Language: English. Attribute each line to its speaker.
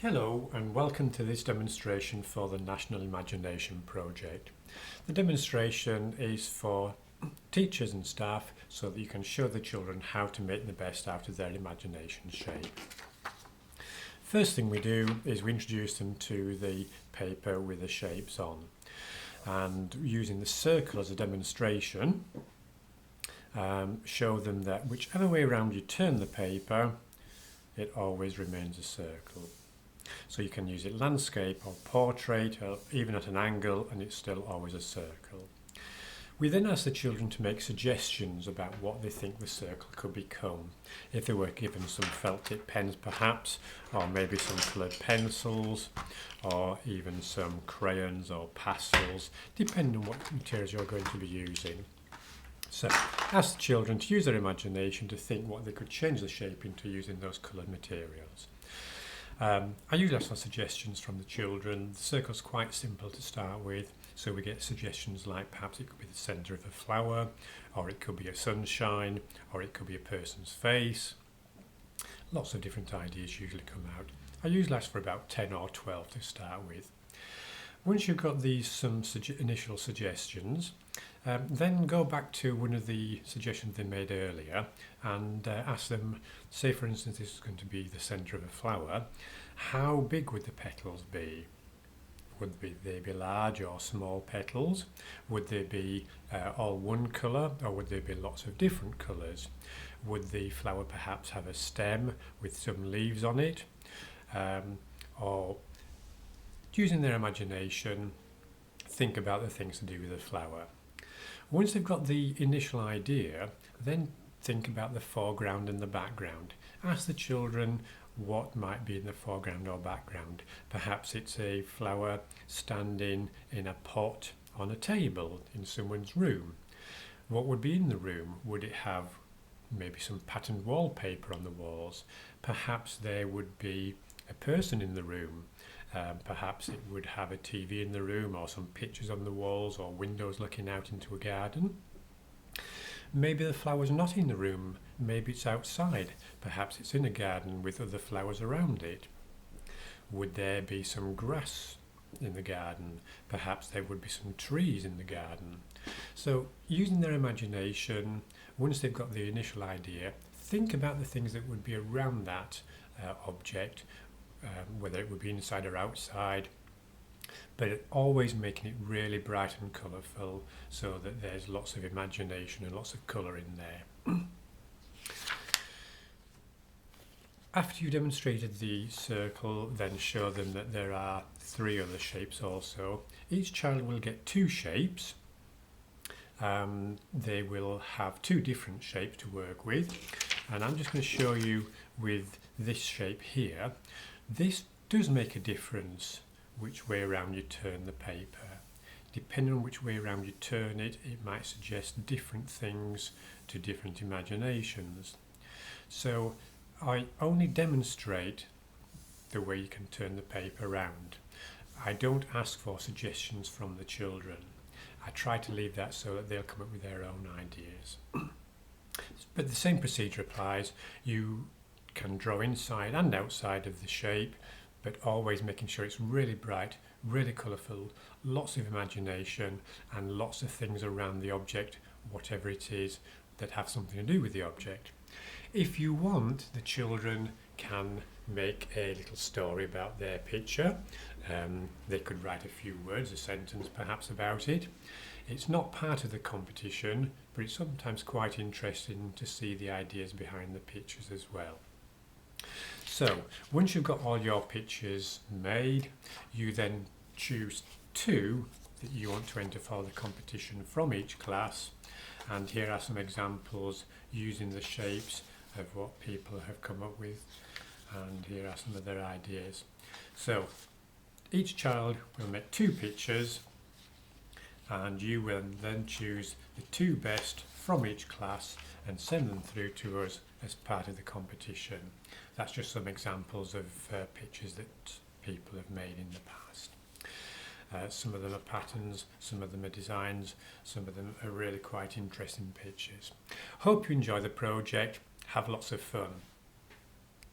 Speaker 1: Hello and welcome to this demonstration for the National Imagination Project. The demonstration is for teachers and staff so that you can show the children how to make the best out of their imagination shape. First thing we do is we introduce them to the paper with the shapes on, and using the circle as a demonstration, show them that whichever way around you turn the paper, it always remains a circle. So you can use it landscape or portrait or even at an angle, and it's still always a circle. We then ask the children to make suggestions about what they think the circle could become. If they were given some felt tip pens perhaps, or maybe some coloured pencils, or even some crayons or pastels, depending on what materials you're going to be using. So ask the children to use their imagination to think what they could change the shape into using those coloured materials. I usually ask for suggestions from the children. The circle's quite simple to start with, so we get suggestions like perhaps it could be the centre of a flower, or it could be a sunshine, or it could be a person's face. Lots of different ideas usually come out. I usually ask for about 10 or 12 to start with. Once you've got these initial suggestions, then go back to one of the suggestions they made earlier and ask them, say for instance this is going to be the centre of a flower, how big would the petals be? Would they be large or small petals? Would they be all one colour, or would there be lots of different colours? Would the flower perhaps have a stem with some leaves on it? Or using their imagination, think about the things to do with the flower. Once they've got the initial idea, then think about the foreground and the background. Ask the children what might be in the foreground or background. Perhaps it's a flower standing in a pot on a table in someone's room. What would be in the room? Would it have maybe some patterned wallpaper on the walls? Perhaps there would be a person in the room. Perhaps it would have a TV in the room, or some pictures on the walls, or windows looking out into a garden. Maybe the flower's not in the room, maybe it's outside. Perhaps it's in a garden with other flowers around it. Would there be some grass in the garden? Perhaps there would be some trees in the garden. So using their imagination, once they've got the initial idea, think about the things that would be around that object, whether it would be inside or outside, but always making it really bright and colourful so that there's lots of imagination and lots of colour in there. After you've demonstrated the circle, then show them that there are 3 other shapes also. Each child will get 2 shapes. They will have 2 different shapes to work with, and I'm just going to show you with this shape here. This does make a difference which way around you turn the paper. Depending on which way around you turn it, it might suggest different things to different imaginations. So I only demonstrate the way you can turn the paper around. I don't ask for suggestions from the children. I try to leave that so that they'll come up with their own ideas. But the same procedure applies. You can draw inside and outside of the shape, but always making sure it's really bright, really colourful, lots of imagination and lots of things around the object, whatever it is, that have something to do with the object. If you want, the children can make a little story about their picture. They could write a few words, a sentence perhaps about it. It's not part of the competition, but it's sometimes quite interesting to see the ideas behind the pictures as well. So once you've got all your pictures made, you then choose 2 that you want to enter for the competition from each class, and here are some examples using the shapes of what people have come up with, and here are some of their ideas. So each child will make 2 pictures, and you will then choose the 2 best from each class and send them through to us as part of the competition. That's just some examples of pictures that people have made in the past. Some of them are patterns, some of them are designs, some of them are really quite interesting pictures. Hope you enjoy the project. Have lots of fun.